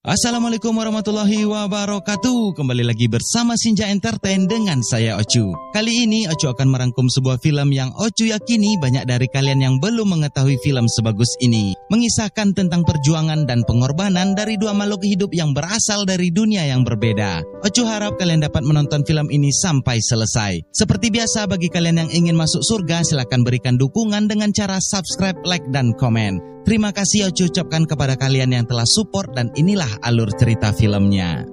Assalamualaikum warahmatullahi wabarakatuh. Kembali lagi bersama Sinja Entertain dengan saya Ocu. Kali ini Ocu akan merangkum sebuah film yang Ocu yakini banyak dari kalian yang belum mengetahui film sebagus ini. Mengisahkan tentang perjuangan dan pengorbanan dari dua makhluk hidup yang berasal dari dunia yang berbeda. Ocu harap kalian dapat menonton film ini sampai selesai. Seperti biasa, bagi kalian yang ingin masuk surga, silakan berikan dukungan dengan cara subscribe, like, dan komen. Terima kasih Ocu ucapkan kepada kalian yang telah support, dan inilah alur cerita filmnya.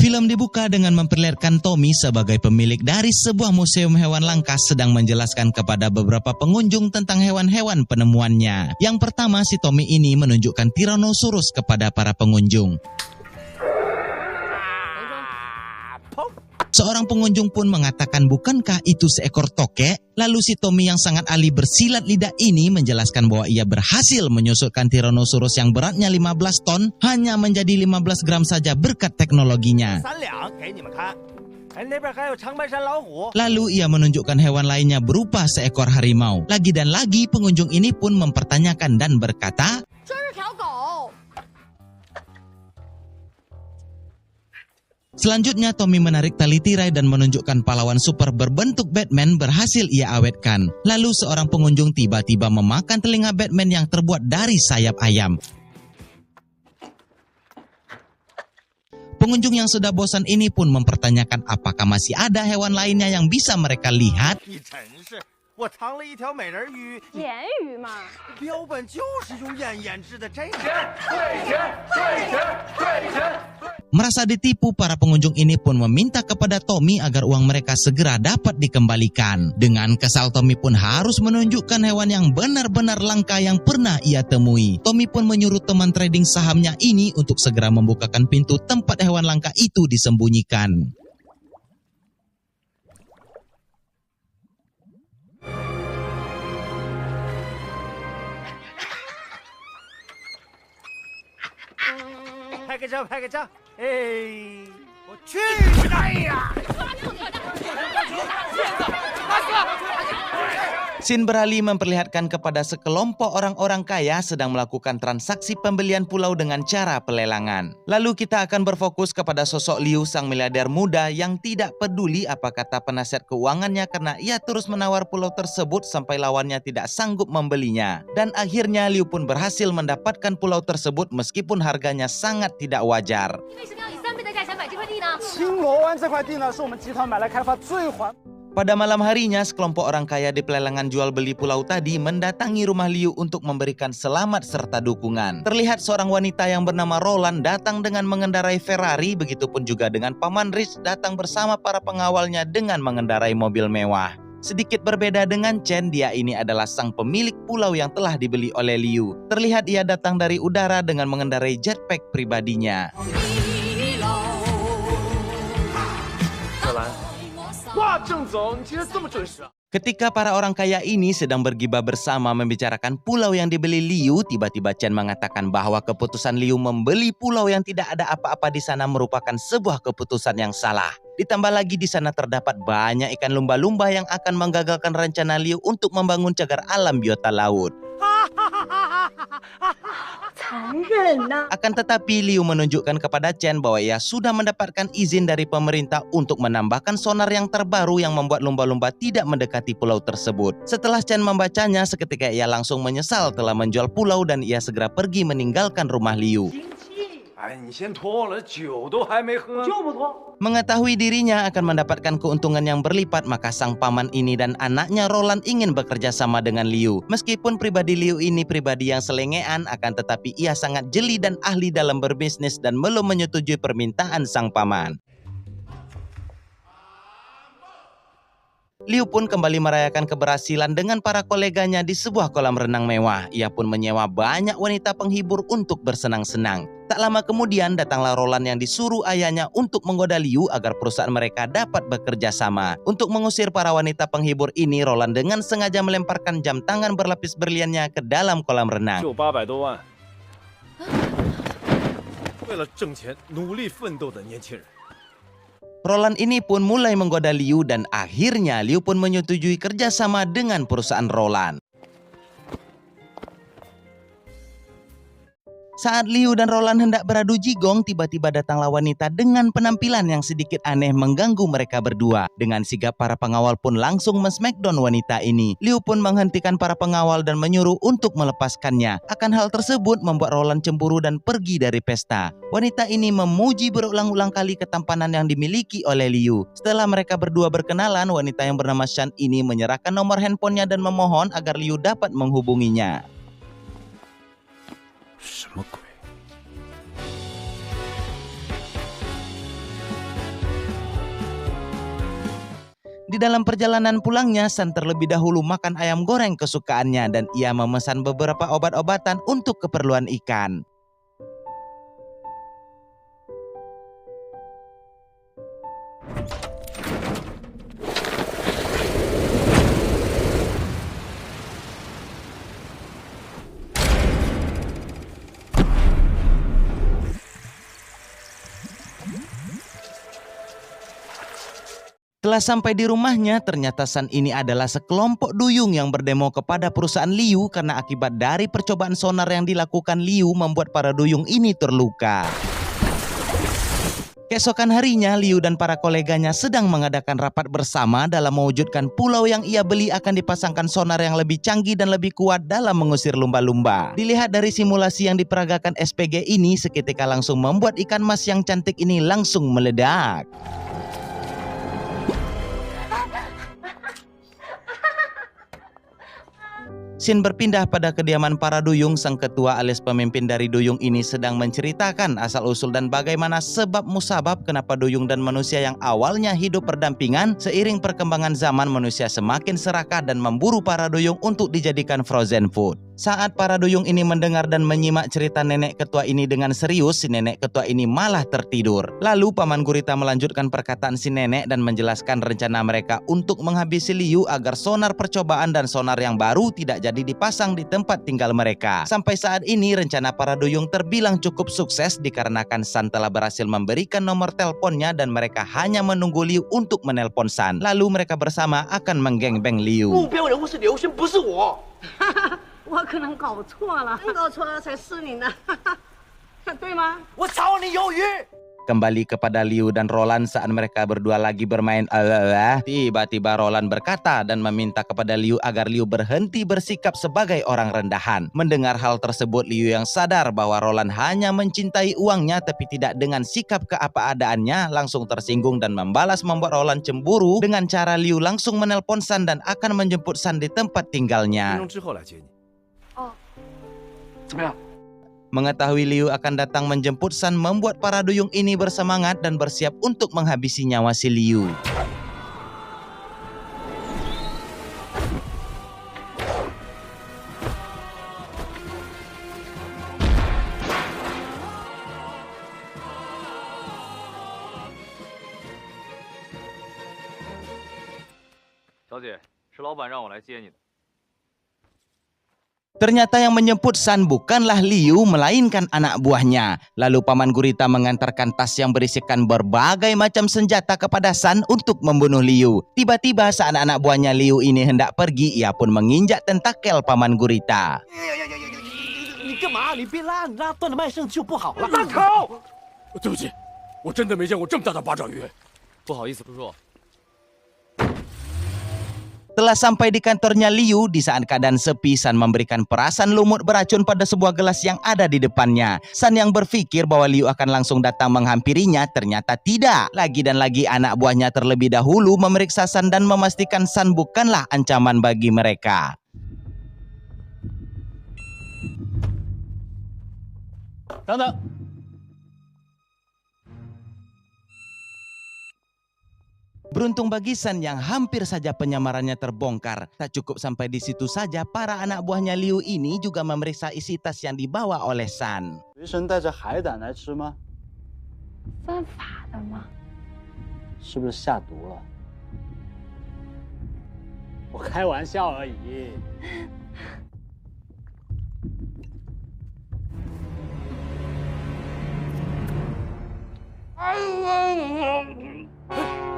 Film dibuka dengan memperlihatkan Tommy sebagai pemilik dari sebuah museum hewan langka sedang menjelaskan kepada beberapa pengunjung tentang hewan-hewan penemuannya. Yang pertama, si Tommy ini menunjukkan Tyrannosaurus kepada para pengunjung. Seorang pengunjung pun mengatakan, bukankah itu seekor tokek? Lalu si Tommy yang sangat ahli bersilat lidah ini menjelaskan bahwa ia berhasil menyusutkan Tyrannosaurus yang beratnya 15 ton hanya menjadi 15 gram saja berkat teknologinya. Lalu ia menunjukkan hewan lainnya berupa seekor harimau. Lagi dan lagi pengunjung ini pun mempertanyakan dan berkata, selanjutnya Tommy menarik tali tirai dan menunjukkan pahlawan super berbentuk Batman berhasil ia awetkan. Lalu seorang pengunjung tiba-tiba memakan telinga Batman yang terbuat dari sayap ayam. Pengunjung yang sudah bosan ini pun mempertanyakan apakah masih ada hewan lainnya yang bisa mereka lihat. Merasa ditipu, para pengunjung ini pun meminta kepada Tommy agar uang mereka segera dapat dikembalikan. Dengan kesal, Tommy pun harus menunjukkan hewan yang benar-benar langka yang pernah ia temui. Tommy pun menyuruh teman trading sahamnya ini untuk segera membukakan pintu tempat hewan langka itu disembunyikan. Scene beralih memperlihatkan kepada sekelompok orang-orang kaya sedang melakukan transaksi pembelian pulau dengan cara pelelangan. Lalu kita akan berfokus kepada sosok Liu, sang miliarder muda yang tidak peduli apa kata penasihat keuangannya karena ia terus menawar pulau tersebut sampai lawannya tidak sanggup membelinya. Dan akhirnya Liu pun berhasil mendapatkan pulau tersebut meskipun harganya sangat tidak wajar. Pada malam harinya, sekelompok orang kaya di pelelangan jual beli pulau tadi mendatangi rumah Liu untuk memberikan selamat serta dukungan. Terlihat seorang wanita yang bernama Roland datang dengan mengendarai Ferrari, begitupun juga dengan Paman Rich datang bersama para pengawalnya dengan mengendarai mobil mewah. Sedikit berbeda dengan Chen, dia ini adalah sang pemilik pulau yang telah dibeli oleh Liu. Terlihat ia datang dari udara dengan mengendarai jetpack pribadinya. Ketika para orang kaya ini sedang bergibah bersama membicarakan pulau yang dibeli Liu, tiba-tiba Chen mengatakan bahwa keputusan Liu membeli pulau yang tidak ada apa-apa di sana merupakan sebuah keputusan yang salah. Ditambah lagi di sana terdapat banyak ikan lumba-lumba yang akan menggagalkan rencana Liu untuk membangun cagar alam biota laut. Akan tetapi Liu menunjukkan kepada Chen bahwa ia sudah mendapatkan izin dari pemerintah untuk menambahkan sonar yang terbaru yang membuat lumba-lumba tidak mendekati pulau tersebut. Setelah Chen membacanya, seketika ia langsung menyesal telah menjual pulau dan ia segera pergi meninggalkan rumah Liu. Mengetahui dirinya akan mendapatkan keuntungan yang berlipat, maka sang paman ini dan anaknya Roland ingin bekerja sama dengan Liu. Meskipun pribadi Liu ini pribadi yang selengean, akan tetapi ia sangat jeli dan ahli dalam berbisnis dan belum menyetujui permintaan sang paman. Liu pun kembali merayakan keberhasilan dengan para koleganya di sebuah kolam renang mewah. Ia pun menyewa banyak wanita penghibur untuk bersenang-senang. Tak lama kemudian datanglah Roland yang disuruh ayahnya untuk menggoda Liu agar perusahaan mereka dapat bekerja sama. Untuk mengusir para wanita penghibur ini, Roland dengan sengaja melemparkan jam tangan berlapis berliannya ke dalam kolam renang. 为了挣钱努力奋斗的年轻人。 Roland ini pun mulai menggoda Liu dan akhirnya Liu pun menyetujui kerjasama dengan perusahaan Roland. Saat Liu dan Roland hendak beradu jigong, tiba-tiba datanglah wanita dengan penampilan yang sedikit aneh mengganggu mereka berdua. Dengan sigap para pengawal pun langsung men-smackdown wanita ini. Liu pun menghentikan para pengawal dan menyuruh untuk melepaskannya. Akan hal tersebut membuat Roland cemburu dan pergi dari pesta. Wanita ini memuji berulang-ulang kali ketampanan yang dimiliki oleh Liu. Setelah mereka berdua berkenalan, wanita yang bernama Shan ini menyerahkan nomor handphonenya dan memohon agar Liu dapat menghubunginya. 什么鬼？ Di dalam perjalanan pulangnya, Shan terlebih dahulu makan ayam goreng kesukaannya dan ia memesan beberapa obat-obatan untuk keperluan ikan. Setelah sampai di rumahnya, ternyata Shan ini adalah sekelompok duyung yang berdemo kepada perusahaan Liu karena akibat dari percobaan sonar yang dilakukan Liu membuat para duyung ini terluka. Keesokan harinya, Liu dan para koleganya sedang mengadakan rapat bersama dalam mewujudkan pulau yang ia beli akan dipasangkan sonar yang lebih canggih dan lebih kuat dalam mengusir lumba-lumba. Dilihat dari simulasi yang diperagakan SPG ini, seketika langsung membuat ikan mas yang cantik ini langsung meledak. Scene berpindah pada kediaman para duyung. Sang ketua alias pemimpin dari duyung ini sedang menceritakan asal-usul dan bagaimana sebab musabab kenapa duyung dan manusia yang awalnya hidup berdampingan seiring perkembangan zaman manusia semakin serakah dan memburu para duyung untuk dijadikan frozen food. Saat para duyung ini mendengar dan menyimak cerita nenek ketua ini dengan serius, si nenek ketua ini malah tertidur. Lalu Paman Gurita melanjutkan perkataan si nenek dan menjelaskan rencana mereka untuk menghabisi Liu agar sonar percobaan dan sonar yang baru tidak jadi dipasang di tempat tinggal mereka. Sampai saat ini rencana para duyung terbilang cukup sukses dikarenakan Shan telah berhasil memberikan nomor teleponnya dan mereka hanya menunggu Liu untuk menelpon Shan. Lalu mereka bersama akan menggengbeng Liu. 目标人物是刘轩，不是我。我可能搞错了，搞错了才是你呢，对吗？我找你有余。 Kembali kepada Liu dan Roland saat mereka berdua lagi bermain tiba-tiba Roland berkata dan meminta kepada Liu agar Liu berhenti bersikap sebagai orang rendahan. Mendengar hal tersebut, Liu yang sadar bahwa Roland hanya mencintai uangnya tapi tidak dengan sikap keapa-adaannya langsung tersinggung dan membalas membuat Roland cemburu dengan cara Liu langsung menelpon Shan dan akan menjemput Shan di tempat tinggalnya. 分钟之后来接你。哦， 怎么样？ Mengetahui Liu akan datang menjemput Shan membuat para duyung ini bersemangat dan bersiap untuk menghabisi nyawa si Liu. Ternyata yang menjemput Shan bukanlah Liu, melainkan anak buahnya. Lalu Paman Gurita mengantarkan tas yang berisikan berbagai macam senjata kepada Shan untuk membunuh Liu. Tiba-tiba saat anak buahnya Liu ini hendak pergi, ia pun menginjak tentakel Paman Gurita. 你干嘛？你别拉，你拉断了脉盛就不好了。大口！对不起，我真的没见过这么大的八爪鱼。不好意思，叔叔。 Telah sampai di kantornya Liu, di saat keadaan sepi, Shan memberikan perasan lumut beracun pada sebuah gelas yang ada di depannya. Shan yang berpikir bahwa Liu akan langsung datang menghampirinya, ternyata tidak. Lagi dan lagi anak buahnya terlebih dahulu memeriksa Shan dan memastikan Shan bukanlah ancaman bagi mereka. Beruntung bagi Shan yang hampir saja penyamarannya terbongkar. Tak cukup sampai di situ saja, para anak buahnya Liu ini juga memeriksa isi tas yang dibawa oleh Shan. 随身带着海胆来吃吗？犯法的吗？是不是下毒了？我开玩笑而已。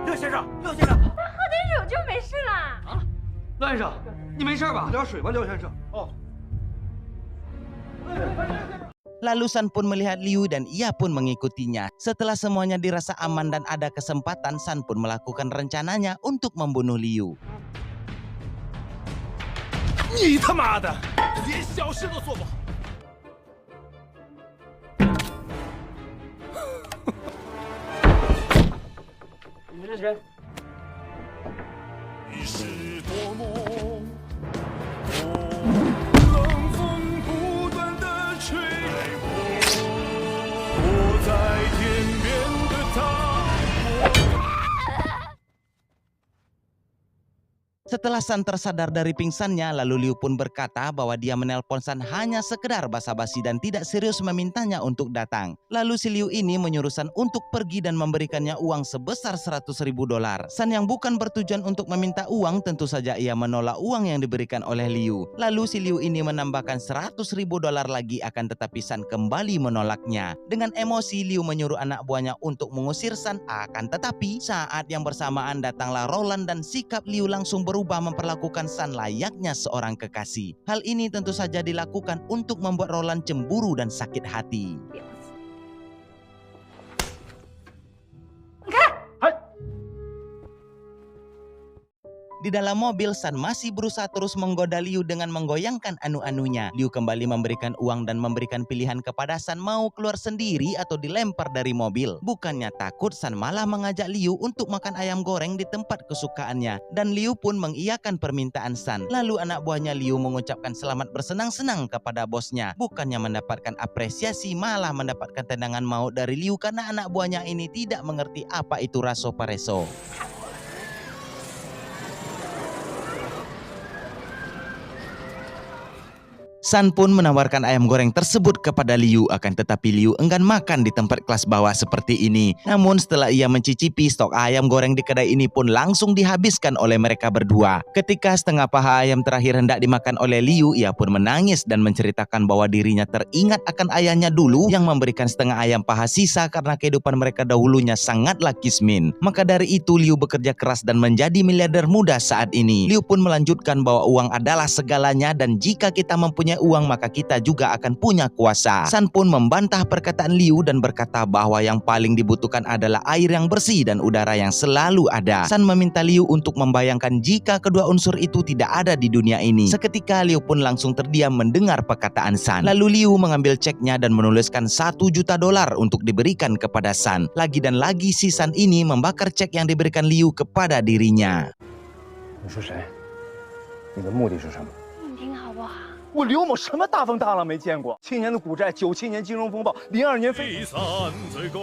乐先生，乐先生，喝点酒就没事啦。乐先生，你没事吧？喝点水吧，乐先生。哦。 Lalu San pun melihat Liu dan ia pun mengikutinya. Setelah semuanya dirasa aman dan ada kesempatan, San pun melakukan rencananya untuk membunuh Liu. 你他妈的，连小事都做不好！你们是谁？你是多么冷风不断的吹我在天边的他。 Setelah San tersadar dari pingsannya, lalu Liu pun berkata bahwa dia menelpon San hanya sekedar basa-basi dan tidak serius memintanya untuk datang. Lalu si Liu ini menyuruh San untuk pergi dan memberikannya uang sebesar $100.000. San yang bukan bertujuan untuk meminta uang, tentu saja ia menolak uang yang diberikan oleh Liu. Lalu si Liu ini menambahkan $100.000 lagi, akan tetapi San kembali menolaknya. Dengan emosi, Liu menyuruh anak buahnya untuk mengusir San, akan tetapi saat yang bersamaan datanglah Roland dan sikap Liu langsung berubah memperlakukan San layaknya seorang kekasih. Hal ini tentu saja dilakukan untuk membuat Roland cemburu dan sakit hati. Di dalam mobil, San masih berusaha terus menggoda Liu dengan menggoyangkan anu-anunya. Liu kembali memberikan uang dan memberikan pilihan kepada San mau keluar sendiri atau dilempar dari mobil. Bukannya takut, San malah mengajak Liu untuk makan ayam goreng di tempat kesukaannya. Dan Liu pun mengiyakan permintaan San. Lalu anak buahnya Liu mengucapkan selamat bersenang-senang kepada bosnya. Bukannya mendapatkan apresiasi, malah mendapatkan tendangan maut dari Liu karena anak buahnya ini tidak mengerti apa itu raso pareso. San pun menawarkan ayam goreng tersebut kepada Liu, akan tetapi Liu enggan makan di tempat kelas bawah seperti ini. Namun setelah ia mencicipi, stok ayam goreng di kedai ini pun langsung dihabiskan oleh mereka berdua. Ketika setengah paha ayam terakhir hendak dimakan oleh Liu, ia pun menangis dan menceritakan bahwa dirinya teringat akan ayahnya dulu yang memberikan setengah ayam paha sisa karena kehidupan mereka dahulunya sangatlah kismin. Maka dari itu Liu bekerja keras dan menjadi miliarder muda saat ini. Liu pun melanjutkan bahwa uang adalah segalanya dan jika kita mempunyai uang maka kita juga akan punya kuasa. San pun membantah perkataan Liu dan berkata bahwa yang paling dibutuhkan adalah air yang bersih dan udara yang selalu ada. San meminta Liu untuk membayangkan jika kedua unsur itu tidak ada di dunia ini. Seketika Liu pun langsung terdiam mendengar perkataan San. Lalu Liu mengambil ceknya dan menuliskan $1 juta untuk diberikan kepada San. Lagi dan lagi si San ini membakar cek yang diberikan Liu kepada dirinya. 你是谁？你的目的是什么？ 你听好不好？ 我刘某什么大风大浪没见过？7年的股债，97年金融风暴，02年非。第三最高，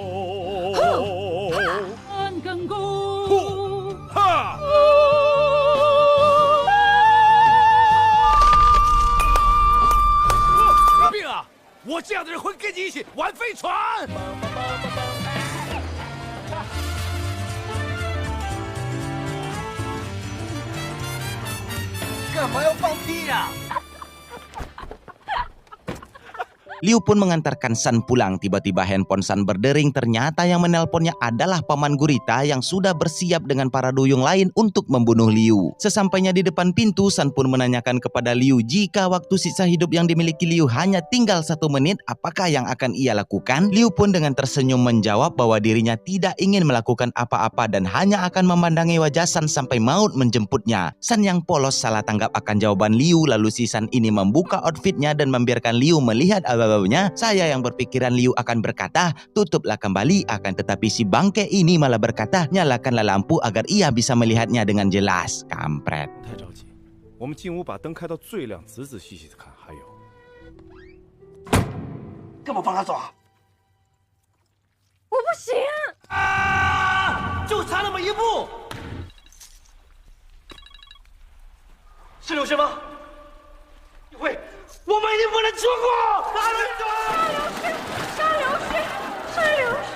安更高，哈！有病啊！我这样的人会跟你一起玩飞船。干嘛要放屁呀？ Liu pun mengantarkan San pulang. Tiba-tiba handphone San berdering. Ternyata yang menelponnya adalah Paman Gurita yang sudah bersiap dengan para duyung lain untuk membunuh Liu. Sesampainya di depan pintu, San pun menanyakan kepada Liu jika waktu sisa hidup yang dimiliki Liu hanya tinggal 1 menit, apakah yang akan ia lakukan? Liu pun dengan tersenyum menjawab bahwa dirinya tidak ingin melakukan apa-apa dan hanya akan memandangi wajah San sampai maut menjemputnya. San yang polos salah tanggap akan jawaban Liu, lalu si San ini membuka outfitnya dan membiarkan Liu melihat baunya. Saya yang berpikiran Liu akan berkata, tutuplah kembali, akan tetapi si bangke ini malah berkata, nyalakanlah lampu agar ia bisa melihatnya dengan jelas. Kampret. 太着急，我们进屋把灯开到最亮，仔仔细细的看。还有，干嘛放他走啊？我不行。啊！就差那么一步，是刘轩吗？喂！ 我们一定不能错过！沙流石，沙流石，沙流石。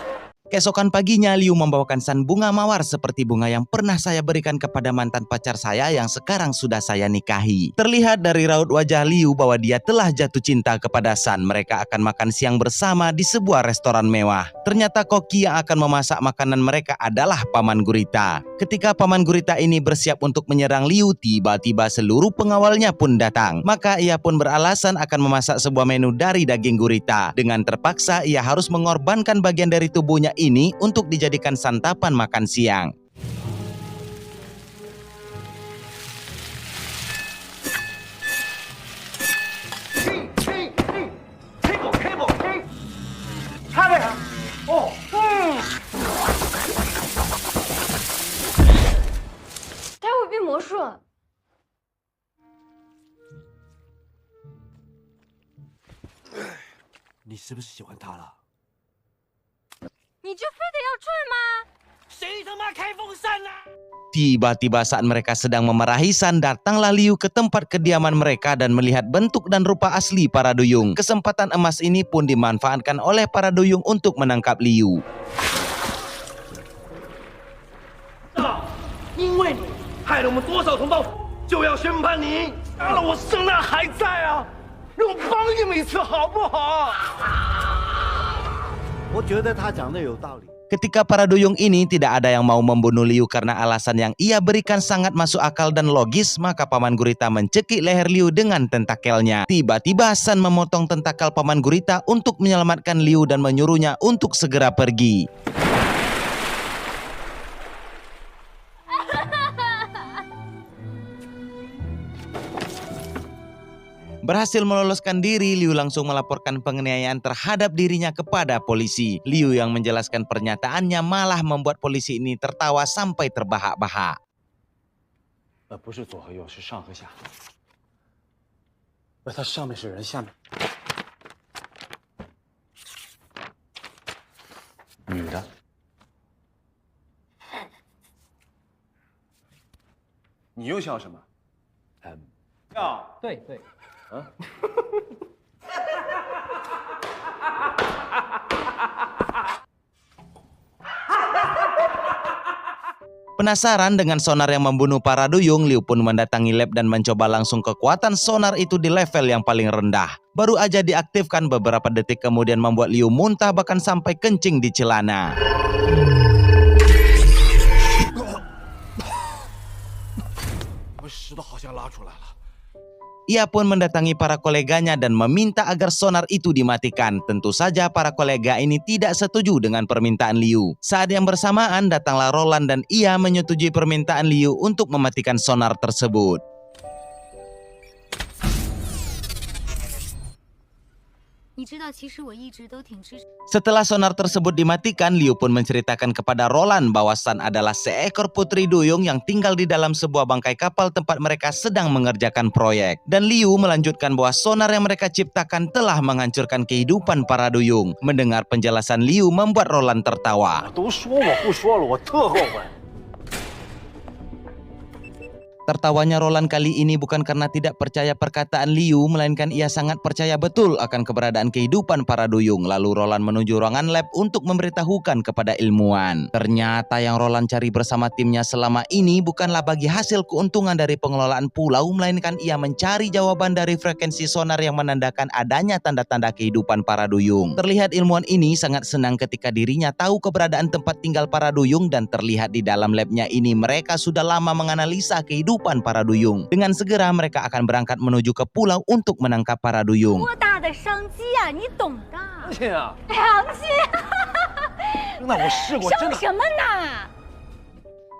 Keesokan paginya, Liu membawakan san bunga mawar seperti bunga yang pernah saya berikan kepada mantan pacar saya yang sekarang sudah saya nikahi. Terlihat dari raut wajah Liu bahwa dia telah jatuh cinta kepada San. Mereka akan makan siang bersama di sebuah restoran mewah. Ternyata koki yang akan memasak makanan mereka adalah Paman Gurita. Ketika Paman Gurita ini bersiap untuk menyerang Liu, tiba-tiba seluruh pengawalnya pun datang. Maka ia pun beralasan akan memasak sebuah menu dari daging gurita. Dengan terpaksa ia harus mengorbankan bagian dari tubuhnya ini untuk dijadikan santapan makan siang.他会变魔术。你是不是喜欢他了？你就非得要拽吗？谁他妈开风扇呢？ Tiba-tiba saat mereka sedang memarahi San, datanglah Liu ke tempat kediaman mereka dan melihat bentuk dan rupa asli para duyung. Kesempatan emas ini pun dimanfaatkan oleh para duyung untuk menangkap Liu. 因为你害了我们多少同胞，就要宣判你，杀了我生那还在啊！让我帮你们一次好不好？我觉得他讲的有道理。 Ketika para duyung ini tidak ada yang mau membunuh Liu karena alasan yang ia berikan sangat masuk akal dan logis, maka Paman Gurita mencekik leher Liu dengan tentakelnya. Tiba-tiba San memotong tentakel Paman Gurita untuk menyelamatkan Liu dan menyuruhnya untuk segera pergi. Berhasil meloloskan diri, Liu langsung melaporkan penganiayaan terhadap dirinya kepada polisi. Liu yang menjelaskan pernyataannya malah membuat polisi ini tertawa sampai terbahak-bahak. 不是左和右，是上和下。他上面是人，下面女的。你又笑什么？笑。对对。 Penasaran dengan sonar yang membunuh para duyung, Liu pun mendatangi lab dan mencoba langsung kekuatan sonar itu di level yang paling rendah. Baru aja diaktifkan, beberapa detik kemudian membuat Liu muntah bahkan sampai kencing di celana. Ia pun mendatangi para koleganya dan meminta agar sonar itu dimatikan. Tentu saja para kolega ini tidak setuju dengan permintaan Liu. Saat yang bersamaan datanglah Roland dan ia menyetujui permintaan Liu untuk mematikan sonar tersebut. Setelah sonar tersebut dimatikan, Liu pun menceritakan kepada Roland bahwa San adalah seekor putri duyung yang tinggal di dalam sebuah bangkai kapal tempat mereka sedang mengerjakan proyek. Dan Liu melanjutkan bahwa sonar yang mereka ciptakan telah menghancurkan kehidupan para duyung. Mendengar penjelasan Liu membuat Roland tertawa. Tertawanya Roland kali ini bukan karena tidak percaya perkataan Liu, melainkan ia sangat percaya betul akan keberadaan kehidupan para duyung. Lalu Roland menuju ruangan lab untuk memberitahukan kepada ilmuwan. Ternyata yang Roland cari bersama timnya selama ini bukanlah bagi hasil keuntungan dari pengelolaan pulau, melainkan ia mencari jawaban dari frekuensi sonar yang menandakan adanya tanda-tanda kehidupan para duyung. Terlihat ilmuwan ini sangat senang ketika dirinya tahu keberadaan tempat tinggal para duyung, dan terlihat di dalam labnya ini mereka sudah lama menganalisa kehidupan para duyung. Dengan segera mereka akan berangkat menuju ke pulau untuk menangkap para duyung.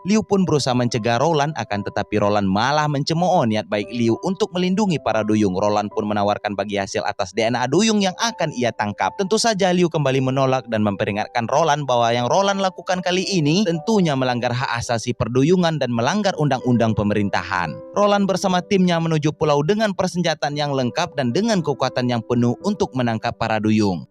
Liu pun berusaha mencegah Roland, akan tetapi Roland malah mencemooh niat baik Liu untuk melindungi para duyung. Roland pun menawarkan bagi hasil atas DNA duyung yang akan ia tangkap. Tentu saja Liu kembali menolak dan memperingatkan Roland bahwa yang Roland lakukan kali ini tentunya melanggar hak asasi perduyungan dan melanggar undang-undang pemerintahan. Roland bersama timnya menuju pulau dengan persenjataan yang lengkap dan dengan kekuatan yang penuh untuk menangkap para duyung.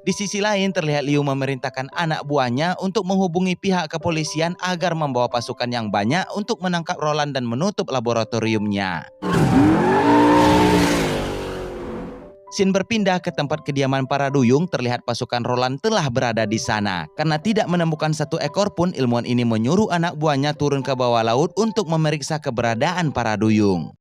Di sisi lain terlihat Liu memerintahkan anak buahnya untuk menghubungi pihak kepolisian agar membawa pasukan yang banyak untuk menangkap Roland dan menutup laboratoriumnya. Scene berpindah ke tempat kediaman para duyung, terlihat pasukan Roland telah berada di sana. Karena tidak menemukan satu ekor pun, ilmuwan ini menyuruh anak buahnya turun ke bawah laut untuk memeriksa keberadaan para duyung.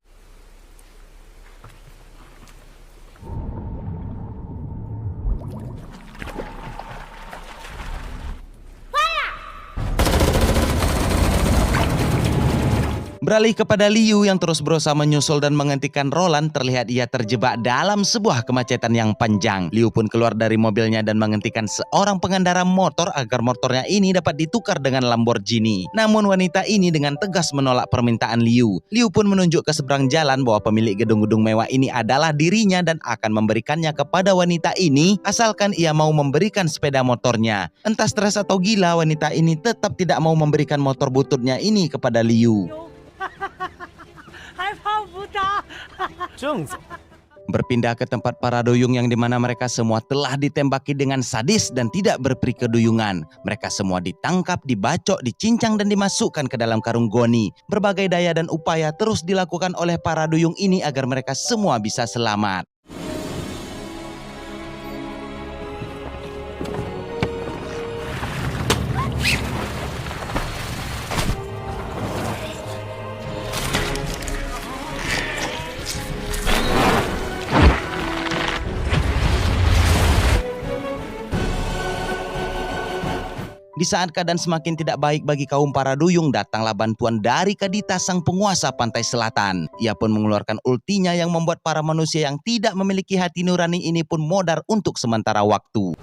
Beralih kepada Liu yang terus berusaha menyusul dan menghentikan Roland, terlihat ia terjebak dalam sebuah kemacetan yang panjang. Liu pun keluar dari mobilnya dan menghentikan seorang pengendara motor agar motornya ini dapat ditukar dengan Lamborghini. Namun wanita ini dengan tegas menolak permintaan Liu. Liu pun menunjuk ke seberang jalan bahwa pemilik gedung-gedung mewah ini adalah dirinya dan akan memberikannya kepada wanita ini asalkan ia mau memberikan sepeda motornya. Entah stres atau gila, wanita ini tetap tidak mau memberikan motor bututnya ini kepada Liu. Berpindah ke tempat para duyung yang dimana mereka semua telah ditembaki dengan sadis dan tidak berperi keduyungan. Mereka semua ditangkap, dibacok, dicincang dan dimasukkan ke dalam karung goni. Berbagai daya dan upaya terus dilakukan oleh para duyung ini agar mereka semua bisa selamat. Di saat keadaan semakin tidak baik bagi kaum para duyung, datanglah bantuan dari Kadita, sang penguasa pantai selatan. Ia pun mengeluarkan ultinya yang membuat para manusia yang tidak memiliki hati nurani ini pun modar untuk sementara waktu.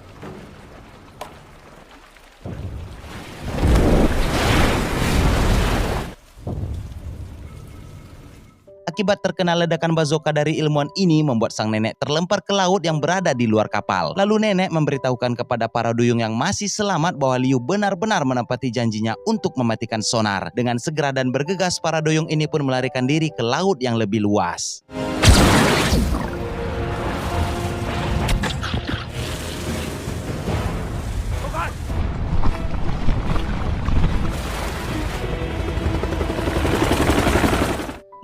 Akibat terkena ledakan bazooka dari ilmuwan ini membuat sang nenek terlempar ke laut yang berada di luar kapal. Lalu nenek memberitahukan kepada para duyung yang masih selamat bahwa Liu benar-benar menepati janjinya untuk mematikan sonar. Dengan segera dan bergegas, para duyung ini pun melarikan diri ke laut yang lebih luas.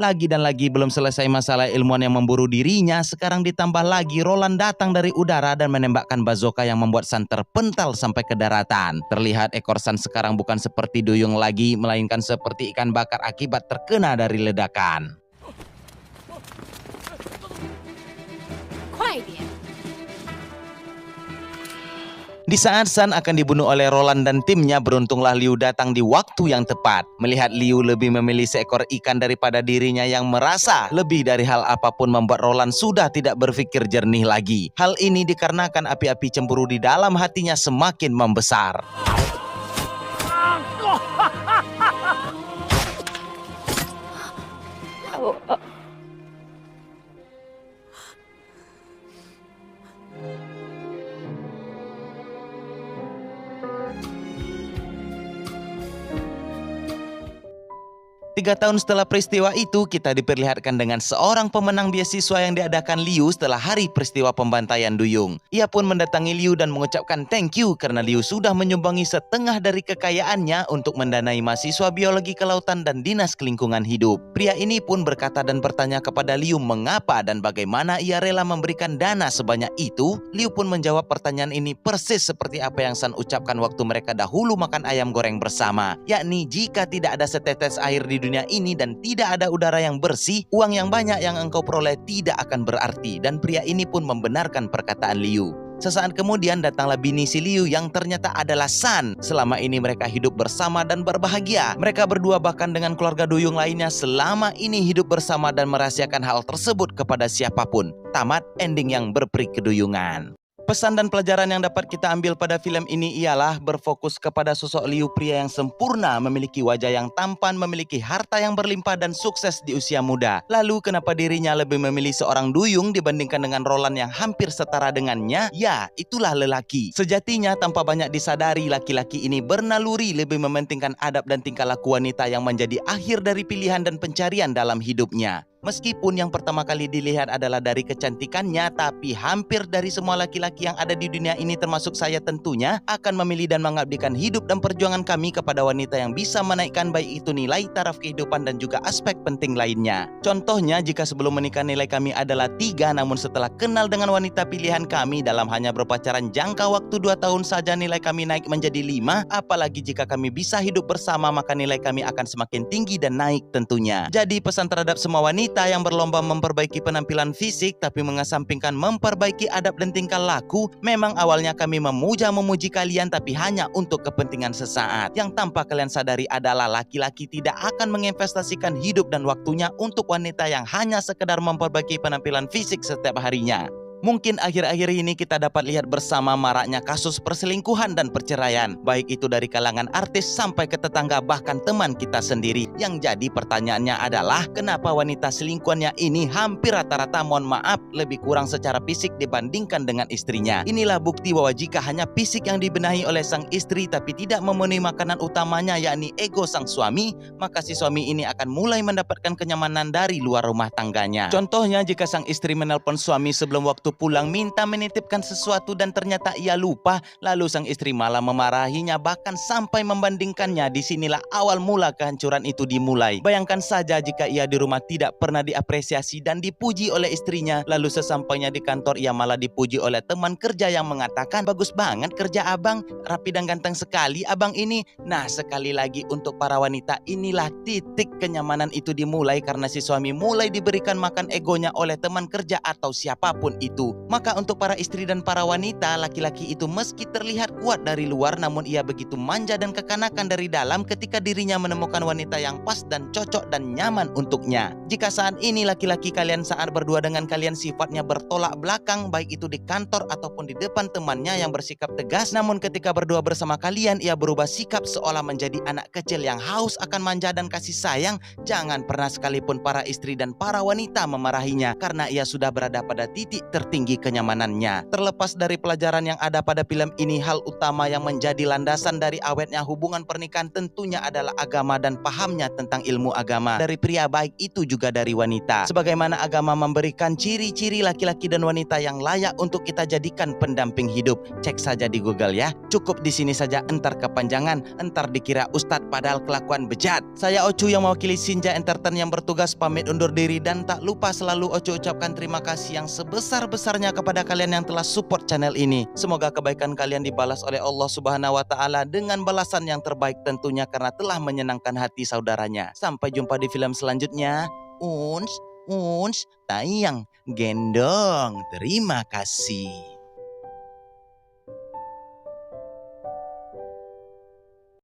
Lagi dan lagi belum selesai masalah ilmuwan yang memburu dirinya, sekarang ditambah lagi Roland datang dari udara dan menembakkan bazooka yang membuat San terpental sampai ke daratan. Terlihat ekor San sekarang bukan seperti duyung lagi, melainkan seperti ikan bakar akibat terkena dari ledakan. Di saat San akan dibunuh oleh Roland dan timnya, beruntunglah Liu datang di waktu yang tepat. Melihat Liu lebih memilih seekor ikan daripada dirinya yang merasa lebih dari hal apapun membuat Roland sudah tidak berpikir jernih lagi. Hal ini dikarenakan api-api cemburu di dalam hatinya semakin membesar. Tiga tahun setelah peristiwa itu, kita diperlihatkan dengan seorang pemenang beasiswa yang diadakan Liu setelah hari peristiwa pembantaian duyung. Ia pun mendatangi Liu dan mengucapkan thank you karena Liu sudah menyumbangi setengah dari kekayaannya untuk mendanai mahasiswa biologi kelautan dan dinas lingkungan hidup. Pria ini pun berkata dan bertanya kepada Liu mengapa dan bagaimana ia rela memberikan dana sebanyak itu. Liu pun menjawab pertanyaan ini persis seperti apa yang San ucapkan waktu mereka dahulu makan ayam goreng bersama, yakni jika tidak ada setetes air di dunia ini dan tidak ada udara yang bersih, uang yang banyak yang engkau peroleh tidak akan berarti. Dan pria ini pun membenarkan perkataan Liu. Sesaat kemudian datanglah bini si Liu yang ternyata adalah San. Selama ini mereka hidup bersama dan berbahagia. Mereka berdua bahkan dengan keluarga duyung lainnya selama ini hidup bersama dan merahasiakan hal tersebut kepada siapapun. Tamat ending yang berperi keduyungan. Pesan dan pelajaran yang dapat kita ambil pada film ini ialah berfokus kepada sosok Liu, pria yang sempurna, memiliki wajah yang tampan, memiliki harta yang berlimpah dan sukses di usia muda. Lalu kenapa dirinya lebih memilih seorang duyung dibandingkan dengan Roland yang hampir setara dengannya? Ya, itulah lelaki. Sejatinya tanpa banyak disadari, laki-laki ini bernaluri lebih mementingkan adab dan tingkah laku wanita yang menjadi akhir dari pilihan dan pencarian dalam hidupnya. Meskipun yang pertama kali dilihat adalah dari kecantikannya, tapi hampir dari semua laki-laki yang ada di dunia ini termasuk saya tentunya akan memilih dan mengabdikan hidup dan perjuangan kami kepada wanita yang bisa menaikkan baik itu nilai, taraf kehidupan dan juga aspek penting lainnya. Contohnya jika sebelum menikah nilai kami adalah 3, namun setelah kenal dengan wanita pilihan kami dalam hanya berpacaran jangka waktu 2 tahun saja nilai kami naik menjadi 5, apalagi jika kami bisa hidup bersama maka nilai kami akan semakin tinggi dan naik tentunya. Jadi pesan terhadap semua wanita yang berlomba memperbaiki penampilan fisik tapi mengesampingkan memperbaiki adab dan tingkah laku, memang awalnya kami memuji kalian tapi hanya untuk kepentingan sesaat. Yang tanpa kalian sadari adalah laki-laki tidak akan menginvestasikan hidup dan waktunya untuk wanita yang hanya sekedar memperbaiki penampilan fisik setiap harinya. Mungkin akhir-akhir ini kita dapat lihat bersama maraknya kasus perselingkuhan dan perceraian, baik itu dari kalangan artis sampai ke tetangga bahkan teman kita sendiri. Yang jadi pertanyaannya adalah kenapa wanita selingkuhannya ini hampir rata-rata mohon maaf lebih kurang secara fisik dibandingkan dengan istrinya. Inilah bukti bahwa jika hanya fisik yang dibenahi oleh sang istri tapi tidak memenuhi makanan utamanya yakni ego sang suami, maka si suami ini akan mulai mendapatkan kenyamanan dari luar rumah tangganya. Contohnya jika sang istri menelpon suami sebelum waktu pulang minta menitipkan sesuatu dan ternyata ia lupa, lalu sang istri malah memarahinya bahkan sampai membandingkannya. Disinilah awal mula kehancuran itu dimulai. Bayangkan saja jika ia di rumah tidak pernah diapresiasi dan dipuji oleh istrinya, lalu sesampainya di kantor ia malah dipuji oleh teman kerja yang mengatakan, bagus banget kerja abang, rapi dan ganteng sekali abang ini. Nah sekali lagi untuk para wanita, inilah titik kenyamanan itu dimulai karena si suami mulai diberikan makan egonya oleh teman kerja atau siapapun itu. Maka untuk para istri dan para wanita, laki-laki itu meski terlihat kuat dari luar namun ia begitu manja dan kekanakan dari dalam ketika dirinya menemukan wanita yang pas dan cocok dan nyaman untuknya. Jika saat ini laki-laki kalian saat berdua dengan kalian sifatnya bertolak belakang, baik itu di kantor ataupun di depan temannya yang bersikap tegas, namun ketika berdua bersama kalian ia berubah sikap seolah menjadi anak kecil yang haus akan manja dan kasih sayang, jangan pernah sekalipun para istri dan para wanita memarahinya karena ia sudah berada pada titik tertinggi kenyamanannya. Terlepas dari pelajaran yang ada pada film ini, hal utama yang menjadi landasan dari awetnya hubungan pernikahan tentunya adalah agama dan pahamnya tentang ilmu agama dari pria baik itu juga dari wanita. Sebagaimana agama memberikan ciri-ciri laki-laki dan wanita yang layak untuk kita jadikan pendamping hidup. Cek saja di Google ya. Cukup di sini saja, entar kepanjangan, entar dikira ustadz padahal kelakuan bejat. Saya Ocu yang mewakili Sinja Entertain yang bertugas pamit undur diri, dan tak lupa selalu Ocu ucapkan terima kasih yang sebesar-besarnya kepada kalian yang telah support channel ini. Semoga kebaikan kalian dibalas oleh Allah Subhanahu wa taala dengan balasan yang terbaik tentunya karena telah menyenangkan hati saudaranya. Sampai jumpa di film selanjutnya. Uns, tayang, gendong. Terima kasih.